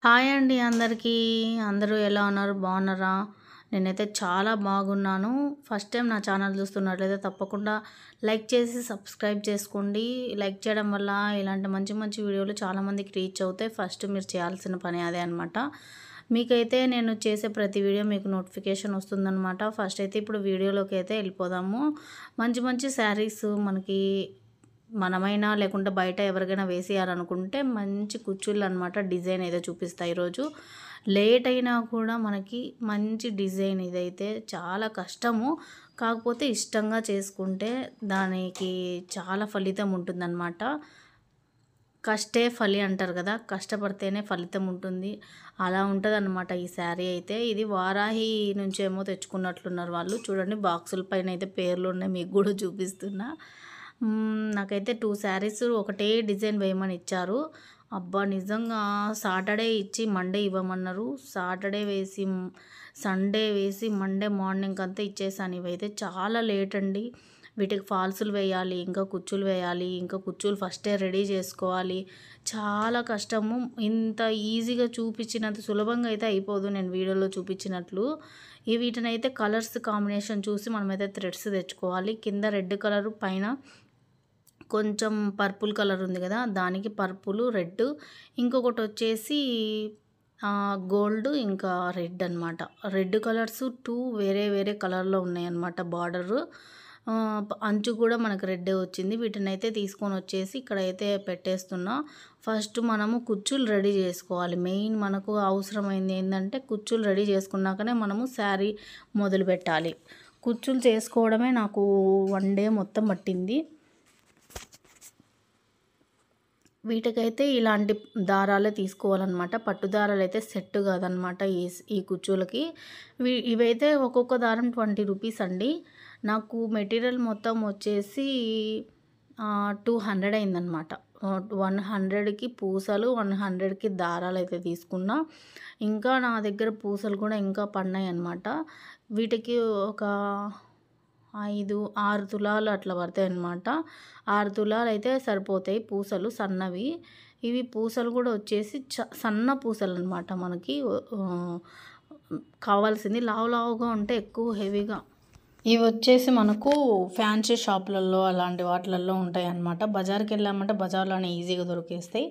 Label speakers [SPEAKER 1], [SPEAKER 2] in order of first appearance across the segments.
[SPEAKER 1] Hi అండి అందరికీ. అందరూ ఎలా ఉన్నారు? బాగున్నారా? నేనైతే చాలా బాగున్నాను. ఫస్ట్ టైం నా ఛానల్ చూస్తున్నట్లయితే తప్పకుండా లైక్ చేసి సబ్స్క్రైబ్ చేసుకోండి. లైక్ చేయడం వల్ల ఇలాంటి మంచి మంచి వీడియోలు చాలామందికి రీచ్ అవుతాయి. ఫస్ట్ మీరు చేయాల్సిన పని అదే అనమాట. మీకైతే నేను చేసే ప్రతి వీడియో మీకు నోటిఫికేషన్ వస్తుందన్నమాట. ఫస్ట్ అయితే ఇప్పుడు వీడియోలోకి అయితే వెళ్ళిపోదాము. మంచి మంచి శారీస్ మనకి మనమైనా లేకుంటే బయట ఎవరికైనా వేసేయాలనుకుంటే మంచి కుచ్చుళ్ళు అనమాట. డిజైన్ అయితే చూపిస్తా ఈరోజు. లేట్ అయినా కూడా మనకి మంచి డిజైన్ ఇదైతే చాలా కష్టము. కాకపోతే ఇష్టంగా చేసుకుంటే దానికి చాలా ఫలితం ఉంటుందన్నమాట. కష్టే ఫలి అంటారు కదా, కష్టపడితేనే ఫలితం ఉంటుంది. అలా ఉంటుందన్నమాట ఈ శారీ అయితే. ఇది వారాహి నుంచేమో తెచ్చుకున్నట్లున్నారు వాళ్ళు. చూడండి బాక్సుల పైన అయితే పేర్లు ఉన్నాయి, మీకు కూడా చూపిస్తున్నా. నాకైతే 2 శారీస్ ఒకటే డిజైన్ వేయమని ఇచ్చారు. అబ్బా నిజంగా సాటర్డే ఇచ్చి మండే ఇవ్వమన్నారు. సాటర్డే వేసి సండే వేసి మండే మార్నింగ్ అంతా ఇచ్చేసాను. ఇవైతే చాలా లేట్ అండి. వీటికి ఫాల్సులు వేయాలి, ఇంకా కుచ్చులు వేయాలి, ఇంకా కుచ్చులు ఫస్టే రెడీ చేసుకోవాలి. చాలా కష్టము. ఇంత ఈజీగా చూపించినంత సులభంగా అయితే అయిపోదు నేను వీడియోలో చూపించినట్లు. వీటినైతే కలర్స్ కాంబినేషన్ చూసి మనమైతే థ్రెడ్స్ తెచ్చుకోవాలి. కింద రెడ్ కలర్, పైన కొంచెం పర్పుల్ కలర్ ఉంది కదా, దానికి పర్పుల్ రెడ్, ఇంకొకటి వచ్చేసి గోల్డ్ ఇంకా రెడ్ అనమాట. రెడ్ కలర్స్ 2 వేరే వేరే కలర్లో ఉన్నాయి అన్నమాట. బార్డరు అంచు కూడా మనకు రెడ్డే వచ్చింది. వీటిని అయితే తీసుకొని వచ్చేసి ఇక్కడైతే పెట్టేస్తున్నా. ఫస్ట్ మనము కుచ్చులు రెడీ చేసుకోవాలి. మెయిన్ మనకు అవసరమైంది ఏంటంటే కుచ్చులు రెడీ చేసుకున్నాకనే మనము శారీ మొదలు పెట్టాలి. కుచ్చులు చేసుకోవడమే నాకు 1 డే మొత్తం పట్టింది. వీటికైతే ఇలాంటి దారాలే తీసుకోవాలన్నమాట. పట్టు దారాలు అయితే సెట్ కాదనమాట ఈ కుచ్చులకి. ఇవైతే ఒక్కొక్క దారం 20 రూపీస్ అండి. నాకు మెటీరియల్ మొత్తం వచ్చేసి 200 అయిందనమాట. 100కి పూసలు, 100కి దారాలు అయితే తీసుకున్నా. ఇంకా నా దగ్గర పూసలు కూడా ఇంకా పడినాయి అన్నమాట. వీటికి ఒక 6 తులాలు అట్లా పడతాయి అన్నమాట. 6 తులాలు అయితే సరిపోతాయి పూసలు సన్నవి. ఇవి పూసలు కూడా వచ్చేసి సన్న పూసలు అనమాట. మనకి కావాల్సింది లావు లావుగా ఉంటే ఎక్కువ హెవీగా. ఇవి వచ్చేసి మనకు ఫ్యాన్సీ షాపులలో అలాంటి వాటిలలో ఉంటాయి అన్నమాట. బజార్కి వెళ్ళామంటే బజార్లోనే ఈజీగా దొరికేస్తాయి.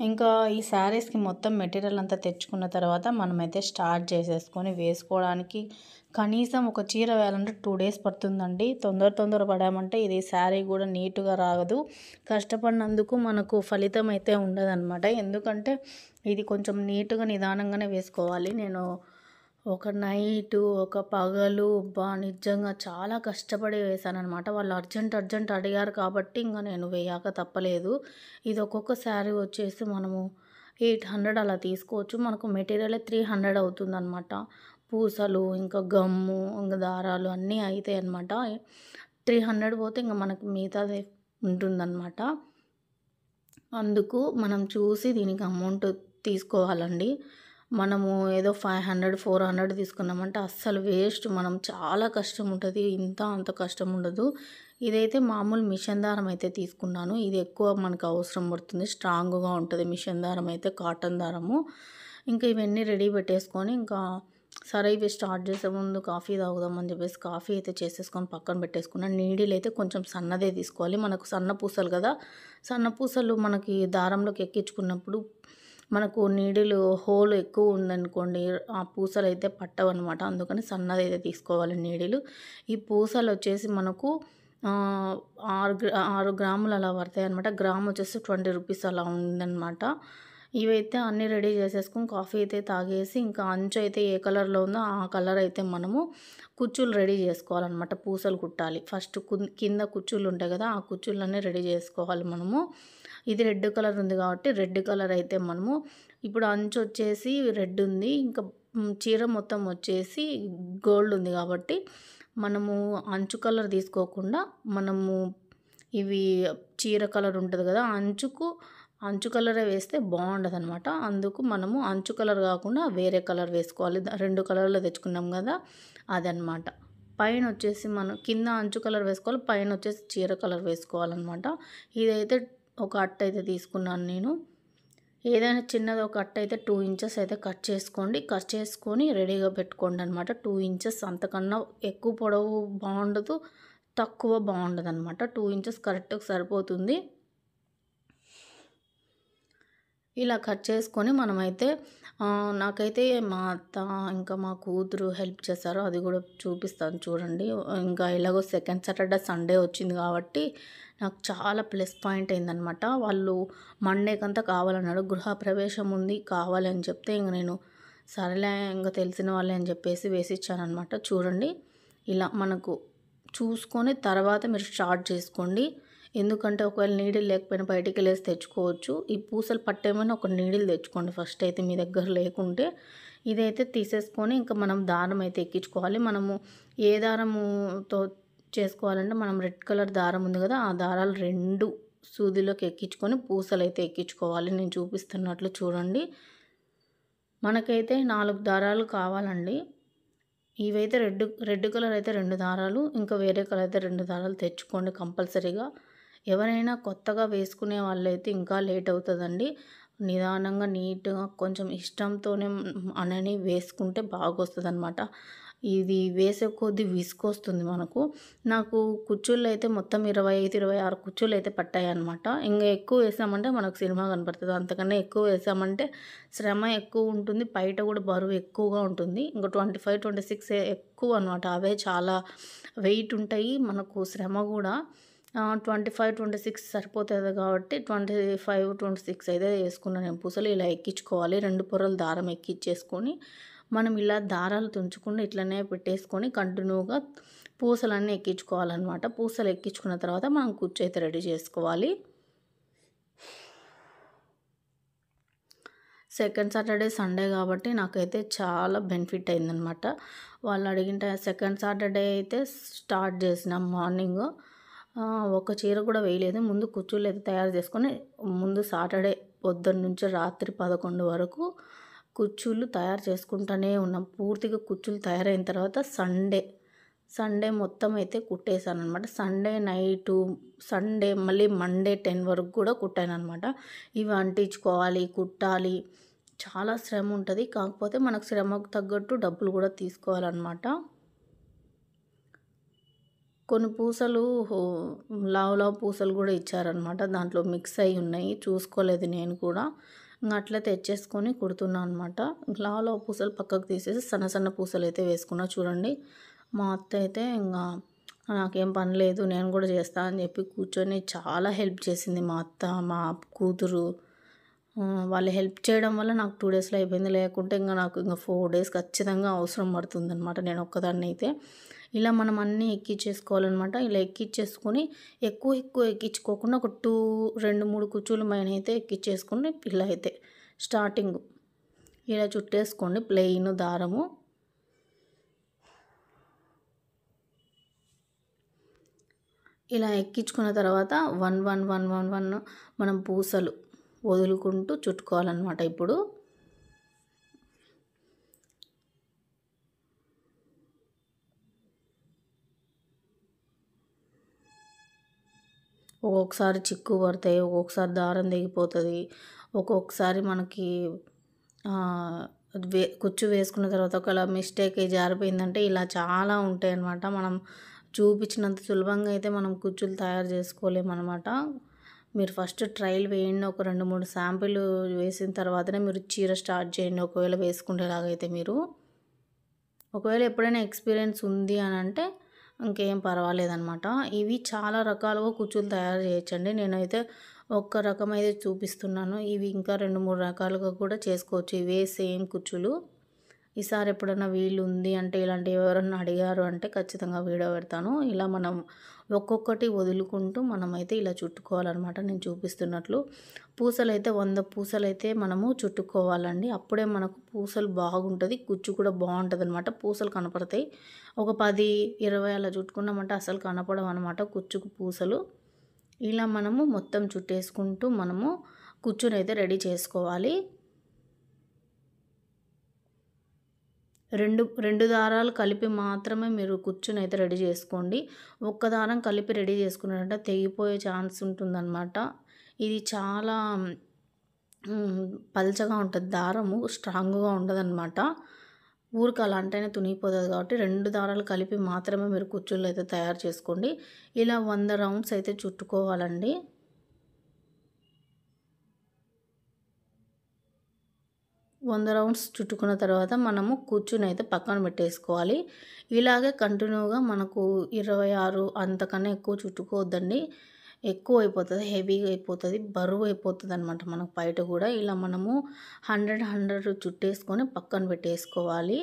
[SPEAKER 1] ఇంకా ఈ శారీస్కి మొత్తం మెటీరియల్ అంతా తెచ్చుకున్న తర్వాత మనమైతే స్టార్ట్ చేసేసుకొని వేసుకోవడానికి కనీసం ఒక చీర వేయాలంటే 2 డేస్ పడుతుందండి. తొందర పడామంటే ఇది శారీ కూడా నీట్గా రాగదు. కష్టపడినందుకు మనకు ఫలితం అయితే ఉండదన్నమాట. ఎందుకంటే ఇది కొంచెం నీట్గా నిదానంగానే వేసుకోవాలి. నేను ఒక నైటు ఒక పగలు నిజంగా చాలా కష్టపడి వేసాననమాట. వాళ్ళు అర్జెంట్ అడిగారు కాబట్టి ఇంకా నేను వేయక తప్పలేదు. ఇది ఒక్కొక్క శారీ వచ్చేసి మనము 800 అలా తీసుకోవచ్చు. మనకు మెటీరియల్ 300 అవుతుందన్నమాట. పూసలు ఇంకా గమ్ము ఇంకా దారాలు అన్నీ అవుతాయి అన్నమాట. 300 పోతే ఇంకా మనకు మిగతాది ఉంటుందన్నమాట. అందుకు మనం చూసి దీనికి అమౌంట్ తీసుకోవాలండి. మనము ఏదో 500 400 తీసుకున్నామంటే అస్సలు వేస్ట్. మనం చాలా కష్టం ఉంటుంది. అంత కష్టం ఉండదు. ఇదైతే మామూలు మిషన్ దారం అయితే తీసుకున్నాను. ఇది ఎక్కువ మనకు అవసరం పడుతుంది, స్ట్రాంగ్గా ఉంటుంది మిషన్ దారం అయితే, కాటన్ దారము. ఇంకా ఇవన్నీ రెడీ పెట్టేసుకొని ఇంకా సరే ఇవి స్టార్ట్ చేసే ముందు కాఫీ తాగుదామని చెప్పేసి కాఫీ అయితే చేసేసుకొని పక్కన పెట్టేసుకున్నాను. నీడిల్ అయితే కొంచెం సన్నదే తీసుకోవాలి. మనకు సన్న పూసలు కదా, సన్న పూసలు మనకి దారంలోకి ఎక్కించుకున్నప్పుడు మనకు నీడిల్ హోల్ ఎక్కువ ఉందనుకోండి, ఆ పూసలు అయితే పట్టవన్నమాట. అందుకని సన్నది అయితే తీసుకోవాలి నీడిలు. ఈ పూసలు వచ్చేసి మనకు 6 గ్రాములు అలా పడతాయి అనమాట. గ్రామ్ వచ్చేసి 20 రూపీస్ అలా ఉందన్నమాట. ఇవైతే అన్నీ రెడీ చేసేసుకొని కాఫీ అయితే తాగేసి ఇంకా అంచు అయితే ఏ కలర్లో ఉందో ఆ కలర్ అయితే మనము కుచ్చులు రెడీ చేసుకోవాలన్నమాట. పూసలు కుట్టాలి ఫస్ట్. కింద కుచ్చులు ఉంటాయి కదా, ఆ కుచ్చులన్నీ రెడీ చేసుకోవాలి మనము. ఇది రెడ్ కలర్ ఉంది కాబట్టి రెడ్ కలర్ అయితే మనము ఇప్పుడు అంచు వచ్చేసి రెడ్ ఉంది, ఇంకా చీర మొత్తం వచ్చేసి గోల్డ్ ఉంది కాబట్టి మనము అంచు కలర్ తీసుకోకుండా మనము ఇవి చీర కలర్ ఉంటుంది కదా, అంచు కలరే వేస్తే బాగుండదు అనమాట. అందుకు మనము అంచు కలర్ కాకుండా వేరే కలర్ వేసుకోవాలి. 2 కలర్లో తెచ్చుకున్నాం కదా అదనమాట. పైన వచ్చేసి మనం కింద అంచు కలర్ వేసుకోవాలి, పైన వచ్చేసి చీర కలర్ వేసుకోవాలన్నమాట. ఇదైతే ఒక అట్ట అయితే తీసుకున్నాను నేను. ఏదైనా చిన్నది ఒక కట్ అయితే 2 ఇంచెస్ అయితే కట్ చేసుకోండి. కట్ చేసుకొని రెడీగా పెట్టుకోండి అనమాట. 2 ఇంచెస్ అంతకన్నా ఎక్కువ పొడవు బాగుండదు, తక్కువ బాగుండదనమాట. 2 ఇంచెస్ కరెక్ట్‌గా సరిపోతుంది. ఇలా కట్ చేసుకొని మనమైతే నాకైతే మా అత్త ఇంకా మా కూతురు హెల్ప్ చేశారు. అది కూడా చూపిస్తాను చూడండి. ఇంకా ఎలాగో సెకండ్ సాటర్డే సండే వచ్చింది కాబట్టి నాకు చాలా ప్లస్ పాయింట్ అయిందనమాట. వాళ్ళు మండేకంతా కావాలన్నాడు. గృహప్రవేశం ఉంది కావాలి అని చెప్తే ఇంక నేను సరేలే ఇంక తెలిసిన వాళ్ళే అని చెప్పేసి వేసిచ్చాననమాట. చూడండి ఇలా మనకు చూసుకొని తర్వాత మీరు స్టార్ట్ చేసుకోండి. ఎందుకంటే ఒకవేళ నీడిల్ లేకపోయినా బయటికి వెళ్ళేసి తెచ్చుకోవచ్చు. ఈ పూసలు పట్టేమైనా ఒక నీడిల్ తెచ్చుకోండి ఫస్ట్ అయితే మీ దగ్గర లేకుంటే. ఇదైతే తీసేసుకొని ఇంకా మనం దారం అయితే ఎక్కించుకోవాలి. మనము ఏ దారముతో చేసుకోవాలంటే మనం రెడ్ కలర్ దారం ఉంది కదా, ఆ దారాలు 2 సూదిలోకి ఎక్కించుకొని పూసలు అయితే ఎక్కించుకోవాలి. నేను చూపిస్తున్నట్లు చూడండి. మనకైతే 4 దారాలు కావాలండి. ఇవైతే రెడ్ కలర్ అయితే 2 దారాలు, ఇంకా వేరే కలర్ అయితే 2 దారాలు తెచ్చుకోండి కంపల్సరీగా. ఎవరైనా కొత్తగా వేసుకునే వాళ్ళైతే ఇంకా లేట్ అవుతుందండి. నిదానంగా నీట్గా కొంచెం ఇష్టంతోనే అనని వేసుకుంటే బాగొస్తుందన్నమాట. ఇది వేసే కొద్దీ విసుకొస్తుంది మనకు. నాకు కుచ్చుళ్ళు అయితే మొత్తం 25, 26 కుచ్చుళ్ళు అయితే పట్టాయన్నమాట. ఇంకా ఎక్కువ వేసామంటే మనకు సినిమా కనపడుతుంది. అంతకన్నా ఎక్కువ వేసామంటే శ్రమ ఎక్కువ ఉంటుంది, బయట కూడా బరువు ఎక్కువగా ఉంటుంది. ఇంకా 25, 26 ఎక్కువ అనమాట. అవే చాలా వెయిట్ ఉంటాయి, మనకు శ్రమ కూడా. 25, 26 సరిపోతుంది కాబట్టి 25, 26 అయితే వేసుకున్నాను నేను పూసలు. ఇలా ఎక్కించుకోవాలి. 2 పొరలు దారం ఎక్కించేసుకొని మనం ఇలా దారాలు తుంచకుండా ఇట్లనే పెట్టేసుకొని కంటిన్యూగా పూసలన్నీ ఎక్కించుకోవాలన్నమాట. పూసలు ఎక్కించుకున్న తర్వాత మనం కుచ్చు అయితే రెడీ చేసుకోవాలి. సెకండ్ సాటర్డే సండే కాబట్టి నాకైతే చాలా బెనిఫిట్ అయిందనమాట. వాళ్ళు అడిగిన సెకండ్ సాటర్డే అయితే స్టార్ట్ చేసినాం మార్నింగ్. ఒక చీర కూడా వేయలేదు. ముందు కుచ్చుళ్ళు అయితే తయారు చేసుకొని ముందు సాటర్డే పొద్దున్న నుంచి రాత్రి 11 వరకు కుచ్చుళ్ళు తయారు చేసుకుంటూనే ఉన్నాం. పూర్తిగా కుచ్చులు తయారైన తర్వాత సండే మొత్తం అయితే కుట్టేశాను అనమాట. సండే నైటు, సండే మళ్ళీ మండే 10 వరకు కూడా కుట్టాను అనమాట. ఇవి అంటించుకోవాలి, కుట్టాలి, చాలా శ్రమ ఉంటుంది. కాకపోతే మనకు శ్రమకు తగ్గట్టు డబ్బులు కూడా తీసుకోవాలన్నమాట. కొన్ని పూసలు లావు పూసలు కూడా ఇచ్చారనమాట. దాంట్లో మిక్స్ అయి ఉన్నాయి, చూసుకోలేదు నేను కూడా. ఇంకా అట్లా తెచ్చేసుకొని కుడుతున్నాను అనమాట. లావు పూసలు పక్కకు తీసేసి సన్న పూసలు అయితే వేసుకున్నా. చూడండి మా అత్త అయితే ఇంకా నాకేం పని లేదు నేను కూడా చేస్తా అని చెప్పి కూర్చొని చాలా హెల్ప్ చేసింది మా అత్త, మా కూతురు. వాళ్ళు హెల్ప్ చేయడం వల్ల నాకు 2 డేస్లో అయిపోయింది. లేకుంటే నాకు 4 డేస్ ఖచ్చితంగా అవసరం పడుతుందనమాట నేను ఒక్కదాన్ని అయితే. ఇలా మనం అన్నీ ఎక్కించేసుకోవాలన్నమాట. ఇలా ఎక్కించేసుకొని ఎక్కువ ఎక్కించుకోకుండా ఒక 2, 3 కుచ్చుల పైన అయితే ఎక్కించేసుకొని ఇలా అయితే స్టార్టింగ్ ఇలా చుట్టేసుకోండి ప్లెయిన్ దారము. ఇలా ఎక్కించుకున్న తర్వాత 1, 1, 1, 1, 1 మనం పూసలు వదులుకుంటూ చుట్టుకోవాలన్నమాట. ఇప్పుడు ఒక్కొక్కసారి చిక్కు పడతాయి, ఒక్కొక్కసారి దారం తెగిపోతుంది, ఒక్కొక్కసారి మనకి కుచ్చు వేసుకున్న తర్వాత ఒకవేళ మిస్టేక్ జారిపోయిందంటే ఇలా చాలా ఉంటాయి అన్నమాట. మనం చూపించినంత సులభంగా అయితే మనం కుచ్చులు తయారు చేసుకోలేమన్నమాట. మీరు ఫస్ట్ ట్రయల్ వేయండి. ఒక 2, 3 శాంపిల్ వేసిన తర్వాతనే మీరు చీర స్టార్ట్ చేయండి. ఒకవేళ వేసుకునేలాగైతే మీరు ఒకవేళ ఎప్పుడైనా ఎక్స్పీరియన్స్ ఉంది అని అంటే ఇంకేం పర్వాలేదన్నమాట. ఇవి చాలా రకాలుగా కుచ్చులు తయారు చేయొచ్చండి. నేనైతే ఒక్క రకం అయితే చూపిస్తున్నాను. ఇవి ఇంకా 2, 3 రకాలుగా కూడా చేసుకోవచ్చు. ఇవే సేమ్ కుచ్చులు. ఈసారి ఎప్పుడైనా వీలు ఉంది అంటే ఇలాంటివి ఎవరన్నా అడిగారు అంటే ఖచ్చితంగా వీడియో పెడతాను. ఇలా మనం ఒక్కొక్కటి వదులుకుంటూ మనమైతే ఇలా చుట్టుకోవాలన్నమాట. నేను చూపిస్తున్నట్లు పూసలు అయితే 100 పూసలు అయితే మనము చుట్టుకోవాలండి. అప్పుడే మనకు పూసలు బాగుంటుంది, కుచ్చు కూడా బాగుంటుంది అనమాట. పూసలు కనపడతాయి. ఒక 10, 20 అలా చుట్టుకున్నామంటే అసలు కనపడవు అనమాట కుచ్చుకు పూసలు. ఇలా మనము మొత్తం చుట్టేసుకుంటూ మనము కుచ్చునైతే రెడీ చేసుకోవాలి. రెండు దారాలు కలిపి మాత్రమే మీరు కుచ్చునైతే రెడీ చేసుకోండి. ఒక్క దారం కలిపి రెడీ చేసుకున్నారంటే తెగిపోయే ఛాన్స్ ఉంటుందన్నమాట. ఇది చాలా పల్చగా ఉంటుంది దారము, స్ట్రాంగ్‌గా ఉండదనమాట. ఊరికే అలా అంటేనే తునిగిపోతది కాబట్టి 2 దారాలు కలిపి మాత్రమే మీరు కుచ్చుళ్ళైతే తయారు చేసుకోండి. ఇలా 100 రౌండ్స్ అయితే చుట్టుకోవాలండి. 100 రౌండ్స్ చుట్టుకున్న తర్వాత మనము కూర్చునైతే పక్కన పెట్టేసుకోవాలి. ఇలాగే కంటిన్యూగా మనకు 26 అంతకన్నా ఎక్కువ చుట్టుకోవద్దండి. ఎక్కువైపోతది, హెవీగా అయిపోతది, బరువైపోతదనమాట మనకు బయట గూడా. ఇలా మనము 100 చుట్టేసుకొని పక్కన పెట్టేసుకోవాలి.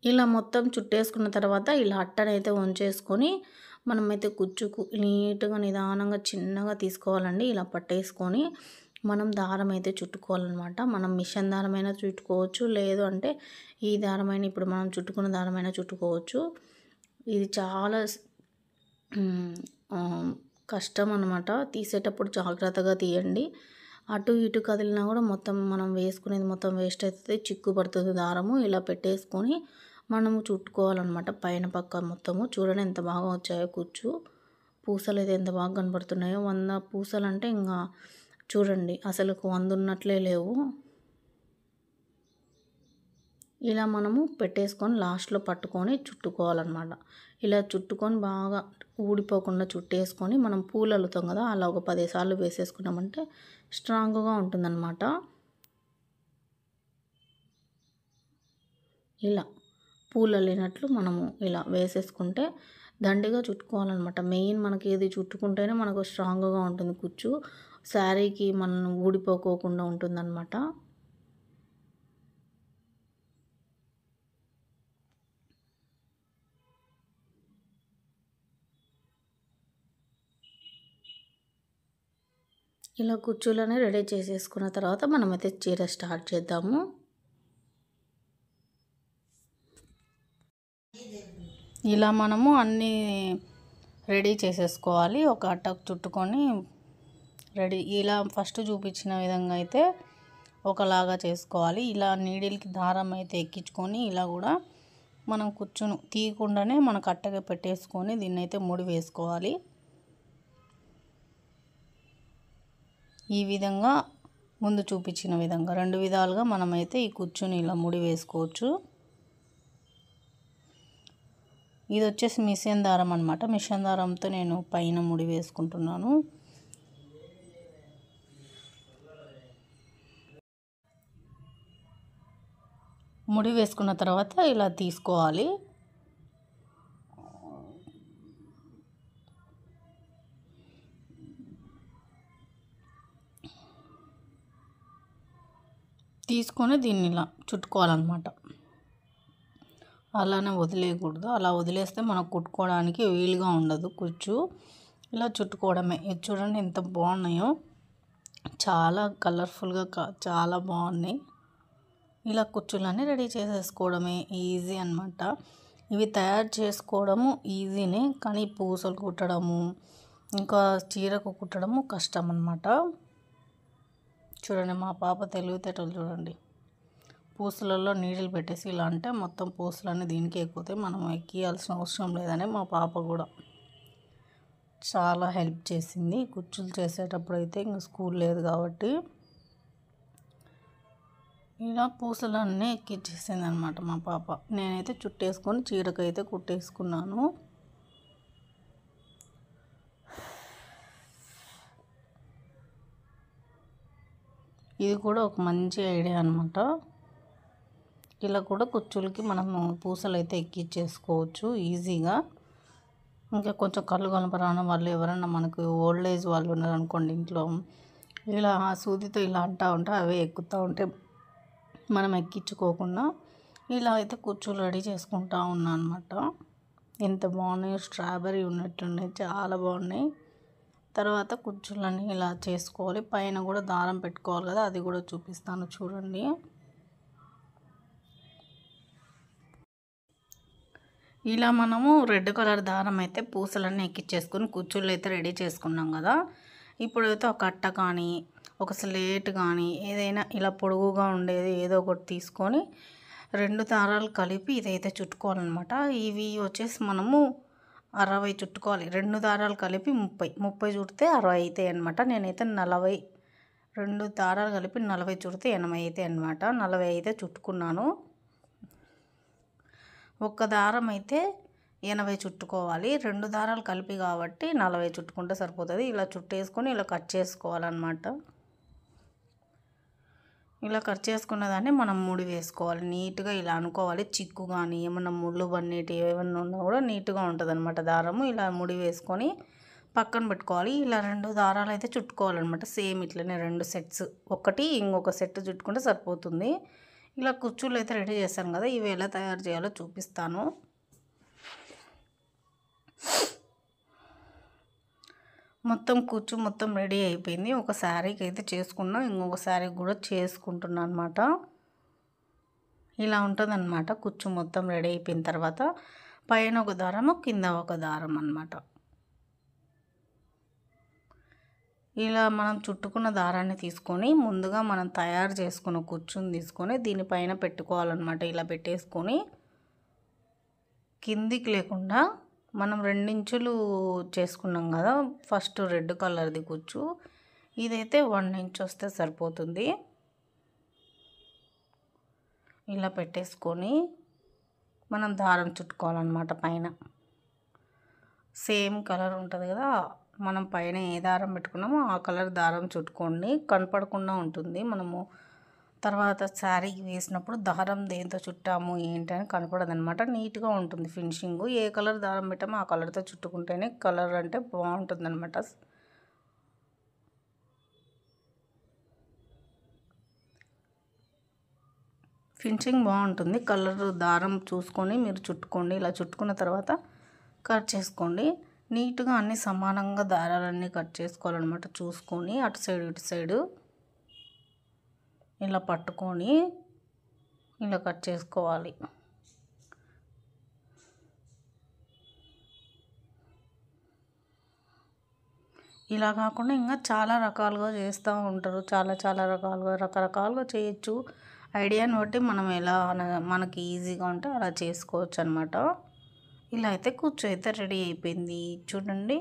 [SPEAKER 1] ఇలా మొత్తం చుట్టేసుకున్న తర్వాత ఇలా అట్టనైతే వంచేసుకొని మనమైతే కుచ్చుకు నీట్‌గా నిదానంగా చిన్నగా తీసుకోవాలండి. ఇలా పట్టేసుకొని మనం దారం అయితే చుట్టుకోవాలనమాట. మనం మిషన్ దారమైనా చుట్టుకోవచ్చు. లేదు అంటే ఈ దారమైన ఇప్పుడు మనం చుట్టుకున్న దారమైనా చుట్టుకోవచ్చు. ఇది చాలా కష్టం అనమాట. తీసేటప్పుడు జాగ్రత్తగా తీయండి. అటు ఇటు కదిలినా కూడా మొత్తం మనం వేసుకునేది మొత్తం వేస్ట్ అవుతుంది, చిక్కు పడుతుంది దారము. ఇలా పెట్టేసుకొని మనము చుట్టుకోవాలన్నమాట పైన పక్క మొత్తము. చూడండి ఎంత బాగా వచ్చాయో కుచ్చు. పూసలు అయితే ఎంత బాగా కనబడుతున్నాయో. 100 పూసలు అంటే ఇంకా చూడండి అసలు 100 ఉన్నట్లే లేవు. ఇలా మనము పెట్టేసుకొని లాస్ట్లో పట్టుకొని చుట్టుకోవాలన్నమాట. ఇలా చుట్టుకొని బాగా ఊడిపోకుండా చుట్టేసుకొని మనం పూలు అల్లుతాం కదా, అలా ఒక 10 సార్లు వేసేసుకున్నామంటే స్ట్రాంగ్గా ఉంటుందన్నమాట. ఇలా పూలు అల్లినట్లు మనము ఇలా వేసేసుకుంటే దండిగా చుట్టుకోవాలన్నమాట. మెయిన్ మనకి ఇది చుట్టుకుంటేనే మనకు స్ట్రాంగ్గా ఉంటుంది కుచ్చు. శారీకి మనం ఊడిపోకోకుండా ఉంటుందన్నమాట. ఇలా కుచ్చులని రెడీ చేసేసుకున్న తర్వాత మనమైతే చీర స్టార్ట్ చేద్దాము. ఇలా మనము అన్నీ రెడీ చేసేసుకోవాలి. ఒక అట్టకు చుట్టుకొని రెడీ. ఇలా ఫస్ట్ చూపించిన విధంగా అయితే ఒకలాగా చేసుకోవాలి. ఇలా నీడిల్కి దారం అయితే ఎక్కించుకొని ఇలా కూడా మనం కుచ్చును తీయకుండానే మన కట్టగా పెట్టేసుకొని దీన్ని అయితే ముడి వేసుకోవాలి. ఈ విధంగా ముందు చూపించిన విధంగా 2 విధాలుగా మనమైతే ఈ కుచ్చుని ఇలా ముడి వేసుకోవచ్చు. ఇది వచ్చేసి మిషన్ దారం అనమాట. మిషన్ దారంతో నేను పైన ముడి వేసుకుంటున్నాను. ముడి వేసుకున్న తర్వాత ఇలా తీసుకోవాలి. తీసుకొని దీన్ని ఇలా చుట్టుకోవాలన్నమాట. అలానే వదిలేయకూడదు. అలా వదిలేస్తే మనకు కుట్టుకోవడానికి వీలుగా ఉండదు కుచ్చు. ఇలా చుట్టుకోవడమే. ఇది చూడండి ఎంత బాగున్నాయో, చాలా కలర్ఫుల్గా చాలా బాగున్నాయి. ఇలా కుచ్చులన్నీ రెడీ చేసేసుకోవడమే ఈజీ అన్నమాట. ఇవి తయారు చేసుకోవడము ఈజీనే, కానీ పూసలు కుట్టడము ఇంకా చీరకు కుట్టడము కష్టం అన్నమాట. చూడండి మా పాప తెలివితేటలు చూడండి. పూసలలో నీడిల్ పెట్టేసి ఇలా అంటే మొత్తం పూసలన్నీ దీనికి ఎక్కుతాయి, మనం ఎక్కియాల్సిన అవసరం లేదని మా పాప కూడా చాలా హెల్ప్ చేసింది. కుచ్చులు చేసేటప్పుడు అయితే ఇంకా స్కూల్ లేదు కాబట్టి ఇలా పూసలన్నీ ఎక్కిచ్చేసింది అనమాట మా పాప. నేనైతే చుట్టేసుకొని చీరకైతే కుట్టేసుకున్నాను. ఇది కూడా ఒక మంచి ఐడియా అనమాట. ఇలా కూడా కుచ్చులకి మనము పూసలు అయితే ఎక్కించేసుకోవచ్చు ఈజీగా. ఇంకా కొంచెం కళ్ళు కనపరాని వాళ్ళు ఎవరన్నా మనకు ఓల్డ్ ఏజ్ వాళ్ళు ఉన్నారనుకోండి ఇంట్లో, ఇలా ఆ సూదితో ఇలా అంటూ ఉంటే అవే ఎక్కుతూ ఉంటే మనం ఎక్కించుకోకుండా ఇలా అయితే కుచ్చులు రెడీ చేసుకుంటా ఉన్నాను అనమాట. ఎంత బాగున్నాయో, స్ట్రాబెర్రీ ఉన్నట్టున్నాయి, చాలా బాగున్నాయి. తర్వాత కుచ్చులన్నీ ఇలా చేసుకోవాలి. పైన కూడా దారం పెట్టుకోవాలి కదా, అది కూడా చూపిస్తాను చూడండి. ఇలా మనము రెడ్ కలర్ దారం అయితే పూసలన్నీ ఎక్కించేసుకొని కుచ్చుళ్ళు అయితే రెడీ చేసుకున్నాం కదా. ఇప్పుడైతే ఒక అట్ట కానీ ఒక స్లేట్ కానీ ఏదైనా ఇలా పొడుగుగా ఉండేది ఏదో ఒకటి తీసుకొని 2 దారాలు కలిపి ఇదైతే చుట్టుకోవాలన్నమాట. ఇవి వచ్చేసి మనము 60 చుట్టుకోవాలి. 2 దారాలు కలిపి 30 చుడితే 60 అవుతాయి అనమాట. నేనైతే 40, 2 దారాలు కలిపి 40 చుడితే 80 అవుతాయి అనమాట. 40 అయితే చుట్టుకున్నాను. ఒక్క దారం అయితే 80 చుట్టుకోవాలి. 2 దారాలు కలిపి కాబట్టి 40 చుట్టుకుంటే సరిపోతుంది. ఇలా చుట్టేసుకొని ఇలా కట్ చేసుకోవాలన్నమాట. ఇలా కట్ చేసుకున్న దాన్ని మనం ముడి వేసుకోవాలి. నీట్గా ఇలా అనుకోవాలి. చిక్కు కానీ ఏమన్నా ముళ్ళు బన్నీటి ఏమన్నా ఉన్నా కూడా నీట్గా ఉంటుంది అనమాట దారము. ఇలా ముడి వేసుకొని పక్కన పెట్టుకోవాలి. ఇలా 2 దారాలు అయితే చుట్టుకోవాలన్నమాట. సేమ్ ఇట్లనే 2 సెట్స్, ఒకటి ఇంకొక సెట్ చుట్టుకుంటే సరిపోతుంది. ఇలా కుచ్చులు అయితే రెడీ చేశాను కదా, ఇవి ఎలా తయారు చేయాలో చూపిస్తాను. మొత్తం కుచ్చు మొత్తం రెడీ అయిపోయింది. ఒక శారీకి అయితే చేసుకున్నా, ఇంకొక శారీకి కూడా చేసుకుంటున్నాను అనమాట. ఇలా ఉంటుందన్నమాట. కుచ్చు మొత్తం రెడీ అయిపోయిన తర్వాత పైన ఒక దారము కింద ఒక దారం అన్నమాట. ఇలా మనం చుట్టుకున్న దారాన్ని తీసుకొని ముందుగా మనం తయారు చేసుకున్న కుచ్చుని తీసుకొని దీనిపైన పెట్టుకోవాలన్నమాట. ఇలా పెట్టేసుకొని కిందికి లేకుండా మనం 2 ఇంచులు చేసుకున్నాం కదా ఫస్ట్ రెడ్ కలర్ది కుచ్చు, ఇదైతే 1 ఇంచ్ వస్తే సరిపోతుంది. ఇలా పెట్టేసుకొని మనం దారం చుట్టుకోవాలన్నమాట. పైన సేమ్ కలర్ ఉంటుంది కదా, మనం పైన ఏ దారం పెట్టుకున్నామో ఆ కలర్ దారం చుట్టుకోండి. కనపడకుండా ఉంటుంది. మనము తర్వాత శారీకి వేసినప్పుడు దారం దేంతో చుట్టాము ఏంటని కనపడదు అనమాట. నీట్గా ఉంటుంది ఫినిషింగ్. ఏ కలర్ దారం పెట్టామో ఆ కలర్తో చుట్టుకుంటేనే కలర్ అంటే బాగుంటుంది అనమాట. ఫినిషింగ్ బాగుంటుంది. కలర్ దారం చూసుకొని మీరు చుట్టుకోండి. ఇలా చుట్టుకున్న తర్వాత కట్ చేసుకోండి. నీట్గా అన్నీ సమానంగా దారాలన్నీ కట్ చేసుకోవాలన్నమాట. చూసుకొని అటు సైడ్ ఇటు సైడు ఇలా పట్టుకొని ఇలా కట్ చేసుకోవాలి. ఇలా కాకుండా ఇంకా చాలా రకాలుగా చేస్తూ ఉంటారు. చాలా రకాలుగా రకరకాలుగా చేయొచ్చు. ఐడియాని బట్టి మనం ఎలా మనకి ఈజీగా ఉంటే అలా చేసుకోవచ్చు అనమాట. ఇలా అయితే కుచ్చు అయితే రెడీ అయిపోయింది చూడండి.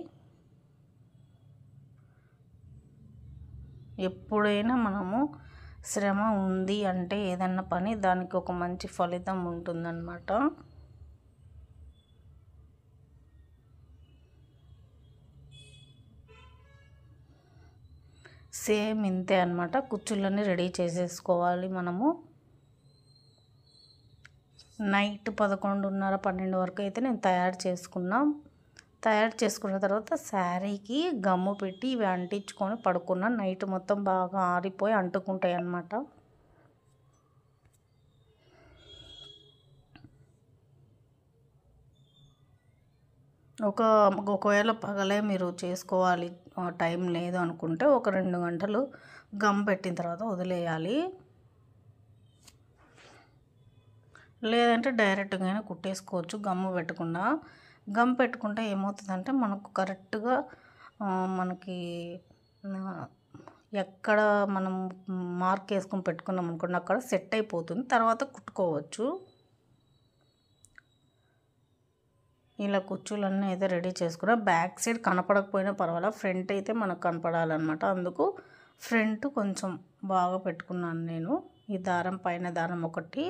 [SPEAKER 1] ఎప్పుడైనా మనము శ్రమ ఉంది అంటే ఏదన్నా పని దానికి ఒక మంచి ఫలితం ఉంటుందన్నమాట. సేమ్ ఇంతే అన్నమాట. కుచ్చులన్నీ రెడీ చేసేసుకోవాలి మనము. నైట్ 11:30, 12 వరకు అయితే నేను తయారు చేసుకున్న తర్వాత శారీకి గమ్ము పెట్టి ఇవి అంటించుకొని పడుకున్నాను. నైట్ మొత్తం బాగా ఆరిపోయి అంటుకుంటాయి అన్నమాట. ఒకవేళ పగలే మీరు చేసుకోవాలి టైం లేదు అనుకుంటే ఒక 2 గంటలు గమ్ పెట్టిన తర్వాత వదిలేయాలి. లేదంటే డైరెక్ట్గానే కుట్టేసుకోవచ్చు గమ్ము పెట్టకుండా. గమ్ పెట్టుకుంటే ఏమవుతుందంటే మనకు కరెక్ట్గా మనకి ఎక్కడ మనం మార్క్ వేసుకొని పెట్టుకున్నాం అనుకోండి అక్కడ సెట్ అయిపోతుంది. తర్వాత కుట్టుకోవచ్చు. ఇలా కుచ్చులన్నీ అయితే రెడీ చేసుకున్నా. బ్యాక్ సైడ్ కనపడకపోయినా పర్వాలేదు, ఫ్రంట్ అయితే మనకు కనపడాలన్నమాట. అందుకు ఫ్రంట్ కొంచెం బాగా పెట్టుకున్నాను నేను. ఈ దారం పైన దారం ఒకటి,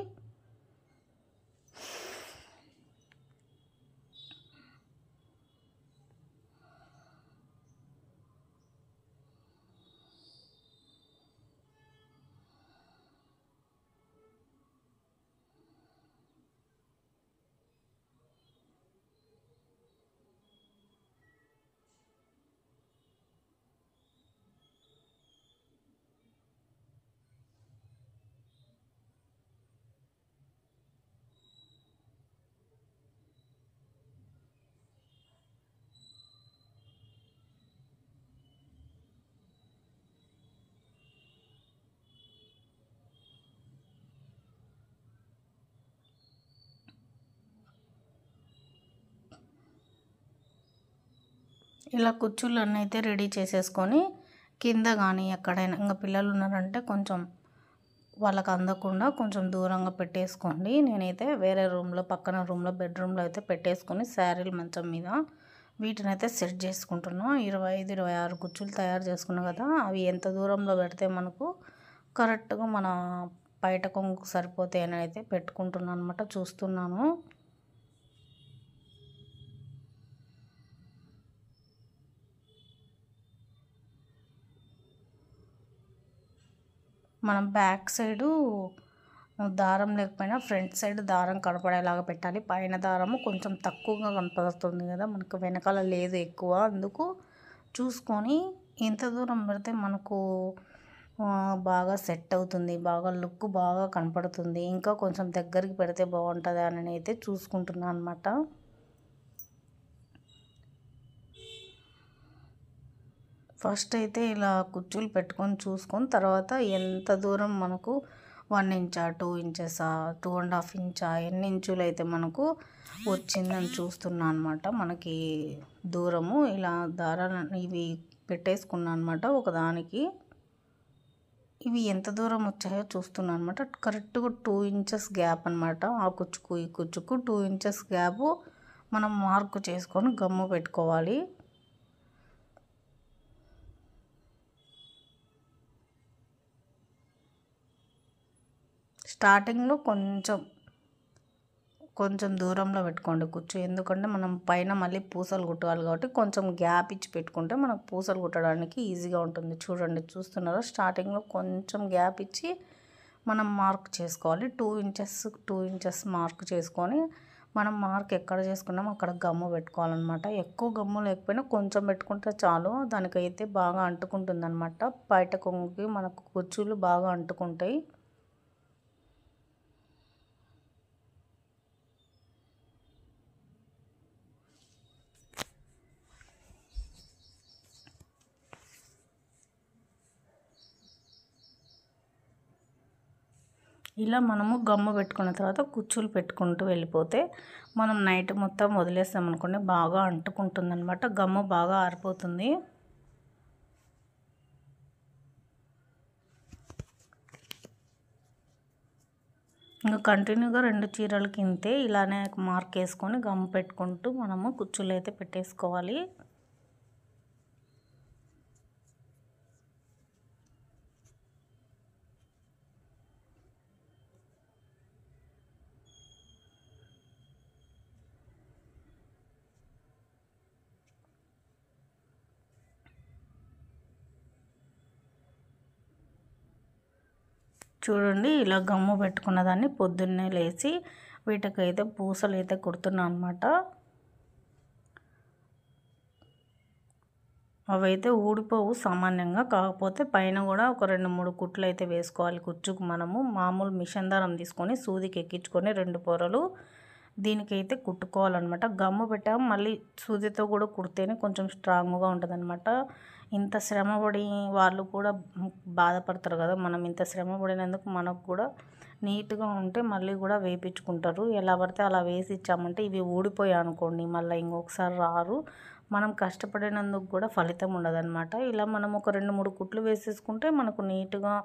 [SPEAKER 1] ఇలా కుచ్చులన్నీ అయితే రెడీ చేసేసుకొని కింద కానీ ఎక్కడైనా ఇంకా పిల్లలు ఉన్నారంటే కొంచెం వాళ్ళకి అందకుండా కొంచెం దూరంగా పెట్టేసుకోండి. నేనైతే వేరే రూమ్లో పక్కన రూమ్లో బెడ్రూమ్లో అయితే పెట్టేసుకొని శారీల మంచం మీద వీటినైతే సెట్ చేసుకుంటున్నాను. 25, 26 కుచ్చులు తయారు చేసుకున్నాం కదా, అవి ఎంత దూరంలో పెడితే మనకు కరెక్ట్గా మన బయట కొంగుకు సరిపోతాయని అయితే పెట్టుకుంటున్నాను అనమాట. చూస్తున్నాను. మనం బ్యాక్ సైడు దారం లేకపోయినా ఫ్రంట్ సైడ్ దారం కనపడేలాగా పెట్టాలి. పైన దారము కొంచెం తక్కువగా కనపడుతుంది కదా, మనకు వెనకాల లేదు ఎక్కువ. అందుకు చూసుకొని ఎంత దూరం పెడితే మనకు బాగా సెట్ అవుతుంది, బాగా లుక్ బాగా కనపడుతుంది, ఇంకా కొంచెం దగ్గరికి పెడితే బాగుంటుంది అని అయితే చూసుకుంటున్నాను అనమాట. ఫస్ట్ అయితే ఇలా కుచ్చులు పెట్టుకొని చూసుకొని తర్వాత ఎంత దూరం మనకు 1 ఇంచా 2 ఇంచెసా 2.5 ఇంచా ఎన్ని ఇంచులు అయితే మనకు వచ్చిందని చూస్తున్నాను అనమాట. మనకి దూరము ఇలా దారాలు ఇవి పెట్టేసుకున్నాను అనమాట. ఒకదానికి ఇవి ఎంత దూరం వచ్చాయో చూస్తున్నాను అనమాట. కరెక్ట్గా 2 ఇంచెస్ గ్యాప్ అనమాట. ఆ కుచ్చుకు ఈ కుచ్చుకు 2 ఇంచెస్ గ్యాప్ మనం మార్కు చేసుకొని గమ్ము పెట్టుకోవాలి. స్టార్టింగ్లో కొంచెం దూరంలో పెట్టుకోండి కుచ్చు, ఎందుకంటే మనం పైన మళ్ళీ పూసలు కుట్టాలి కాబట్టి కొంచెం గ్యాప్ ఇచ్చి పెట్టుకుంటే మనకు పూసలు కుట్టడానికి ఈజీగా ఉంటుంది. చూడండి, చూస్తున్నారా, స్టార్టింగ్లో కొంచెం గ్యాప్ ఇచ్చి మనం మార్క్ చేసుకోవాలి. 2 ఇంచెస్ మార్క్ చేసుకొని మనం మార్క్ ఎక్కడ చేసుకున్నామో అక్కడ గమ్ము పెట్టుకోవాలన్నమాట. ఎక్కువ గమ్ము లేకపోయినా కొంచెం పెట్టుకుంటే చాలు, దానికైతే బాగా అంటుకుంటుంది అనమాట. బయట కొంగుకి మనకు కుచ్చులు బాగా అంటుకుంటాయి. ఇలా మనము గమ్ము పెట్టుకున్న తర్వాత కుచ్చులు పెట్టుకుంటూ వెళ్ళిపోతే మనం నైట్ మొత్తం వదిలేస్తాం అనుకోండి, బాగా అంటుకుంటుంది అనమాట. గమ్ము బాగా ఆరిపోతుంది. ఇంకా కంటిన్యూగా 2 చీరలకి ఇంతే ఇలానే మార్క్ వేసుకొని గమ్ము పెట్టుకుంటూ మనము కుచ్చులు అయితే పెట్టేసుకోవాలి. చూడండి, ఇలా గమ్ము పెట్టుకున్న దాన్ని పొద్దున్నే లేచి వీటికైతే పూసలు అయితే కుడుతున్నా అనమాట. అవైతే ఊడిపోవు సామాన్యంగా, కాకపోతే పైన కూడా ఒక 2-3 కుట్లు అయితే వేసుకోవాలి. కుచ్చుకు మనము మామూలు మిషన్ దారం తీసుకొని సూదికి ఎక్కించుకొని 2 పొరలు దీనికైతే కుట్టుకోవాలన్నమాట. గమ్ము పెట్టాము, మళ్ళీ సూదితో కూడా కుడితేనే కొంచెం స్ట్రాంగ్గా ఉంటుంది అనమాట. ఇంత శ్రమపడి వాళ్ళు కూడా బాధపడతారు కదా, మనం ఇంత శ్రమ పడినందుకు మనకు కూడా నీట్గా ఉంటే మళ్ళీ కూడా వేయించుకుంటారు. ఎలా పడితే అలా వేసి ఇచ్చామంటే ఇవి ఊడిపోయాయి అనుకోండి, మళ్ళీ ఇంకొకసారి రారు. మనం కష్టపడినందుకు కూడా ఫలితం ఉండదన్నమాట. ఇలా మనం ఒక 2-3 కుట్లు వేసేసుకుంటే మనకు నీట్గా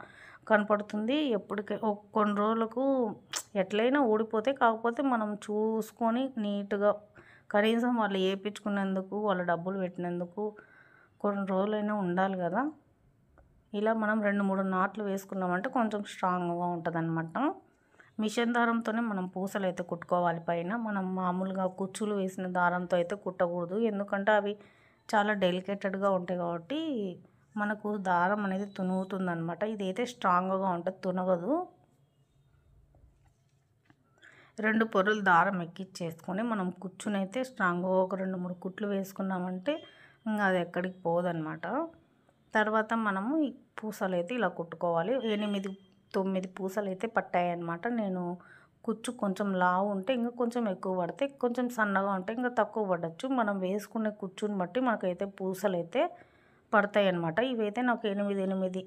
[SPEAKER 1] కనపడుతుంది. ఎప్పటికీ కొన్ని రోజులకు ఎట్లయినా ఊడిపోతే, కాకపోతే మనం చూసుకొని నీట్గా కనీసం వాళ్ళు వేయించుకున్నందుకు వాళ్ళ డబ్బులు పెట్టినందుకు కొన్ని రోజులైనా ఉండాలి కదా. ఇలా మనం 2-3 నాట్లు వేసుకున్నామంటే కొంచెం స్ట్రాంగ్గా ఉంటుంది అనమాట. మిషన్ దారంతోనే మనం పూసలు అయితే కుట్టుకోవాలి. పైన మనం మామూలుగా కుచ్చులు వేసిన దారంతో అయితే కుట్టకూడదు, ఎందుకంటే అవి చాలా డెలికేటెడ్గా ఉంటాయి కాబట్టి మనకు దారం అనేది తునుగుతుంది అనమాట. ఇదైతే స్ట్రాంగ్గా ఉంటుంది, తునగదు. 2 పొరలు దారం ఎక్కించేసుకొని మనం కుచ్చునైతే స్ట్రాంగ్గా ఒక 2-3 కుట్లు వేసుకున్నామంటే ఇంకా అది ఎక్కడికి పోదన్నమాట. తర్వాత మనము ఈ పూసలు అయితే ఇలా కుట్టుకోవాలి. 8-9 పూసలు అయితే పట్టాయి అన్నమాట. నేను కుచ్చు కొంచెం లావు ఉంటే ఇంకా కొంచెం ఎక్కువ పడితే, కొంచెం సన్నగా ఉంటే ఇంకా తక్కువ పడవచ్చు. మనం వేసుకునే కుచ్చుని బట్టి మనకైతే పూసలు అయితే పడతాయి అన్నమాట. ఇవైతే నాకు 8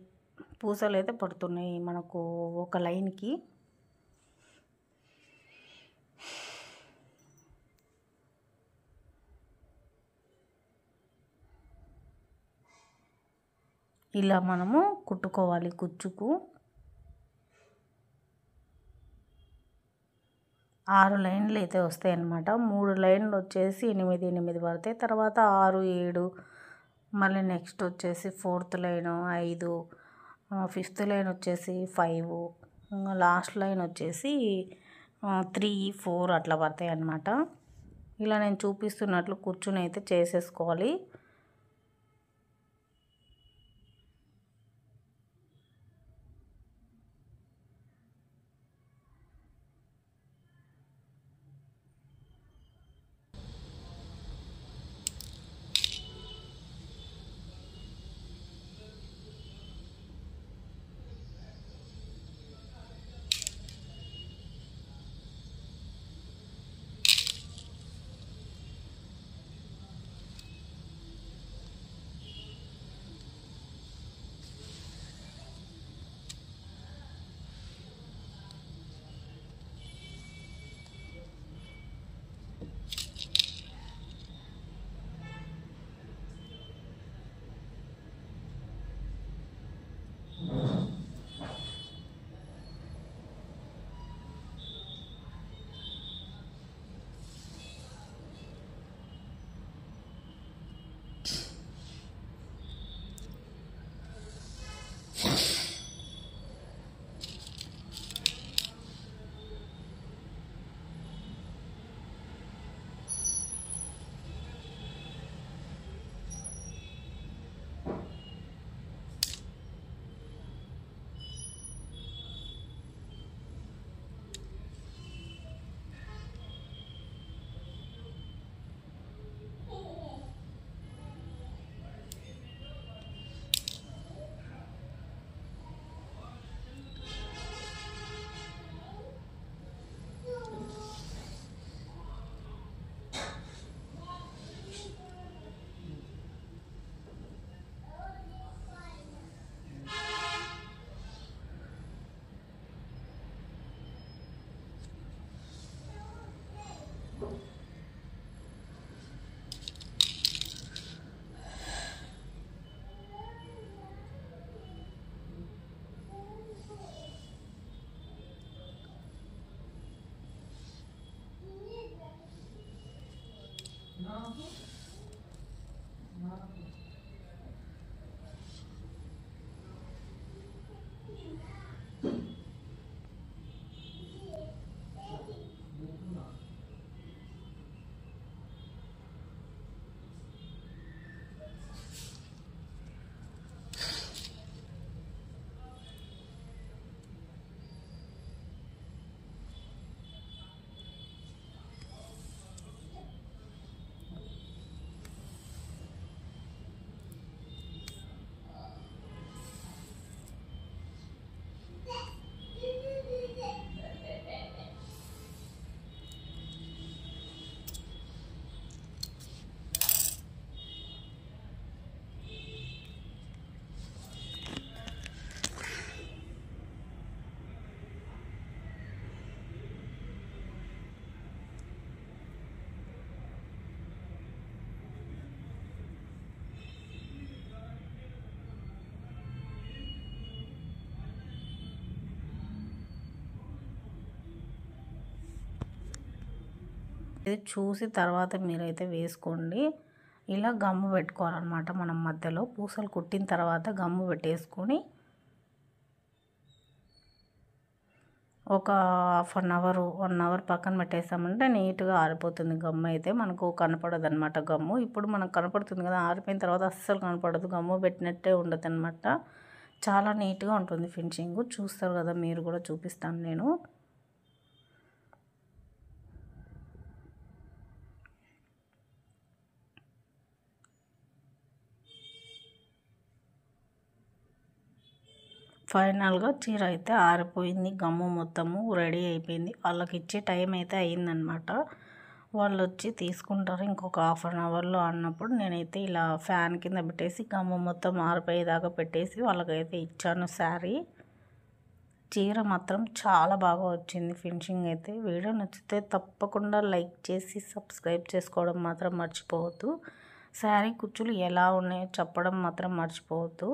[SPEAKER 1] పూసలు అయితే పడుతున్నాయి మనకు ఒక లైన్కి. ఇలా మనము కుట్టుకోవాలి. కుచ్చుకు 6 లైన్లు అయితే వస్తాయి అన్నమాట. 3 లైన్లు వచ్చేసి 8, 8 పడతాయి. తర్వాత 6, 7, మళ్ళీ నెక్స్ట్ వచ్చేసి 4th లైన్ 5, 5th లైన్ వచ్చేసి 5, లాస్ట్ లైన్ వచ్చేసి 3, 4 అట్లా పడతాయి అన్నమాట. ఇలా నేను చూపిస్తున్నట్లు కూర్చుని అయితే చేసేసుకోవాలి. ఇది చూసి తర్వాత మీరైతే వేసుకోండి. ఇలా గమ్ము పెట్టుకోవాలన్నమాట. మనం మధ్యలో పూసలు కుట్టిన తర్వాత గమ్ము పెట్టేసుకొని ఒక హాఫ్ అన్ అవర్ 1 అవర్ పక్కన పెట్టేసామంటే నీట్గా ఆరిపోతుంది. గమ్ము అయితే మనకు కనపడదు అనమాట. గమ్ము ఇప్పుడు మనకు కనపడుతుంది కదా, ఆరిపోయిన తర్వాత అస్సలు కనపడదు. గమ్ము పెట్టినట్టే ఉండదు అనమాట. చాలా నీట్గా ఉంటుంది ఫినిషింగ్. చూస్తారు కదా, మీరు కూడా చూపిస్తాను నేను. ఫైనల్గా చీర అయితే ఆరిపోయింది. గమ్ము మొత్తము రెడీ అయిపోయింది. వాళ్ళకి ఇచ్చే టైం అయితే అయిందనమాట. వాళ్ళు వచ్చి తీసుకుంటారు ఇంకొక హాఫ్ అన్ అవర్లో అన్నప్పుడు నేనైతే ఇలా ఫ్యాన్ కింద పెట్టేసి గమ్ము మొత్తం ఆరిపోయేదాకా పెట్టేసి వాళ్ళకైతే ఇచ్చాను శారీ. చీర మాత్రం చాలా బాగా వచ్చింది ఫినిషింగ్ అయితే. వీడియో నచ్చితే తప్పకుండా లైక్ చేసి సబ్స్క్రైబ్ చేసుకోవడం మాత్రం మర్చిపోవద్దు. శారీ కుచ్చులు ఎలా ఉన్నాయో చెప్పడం మాత్రం మర్చిపోవద్దు.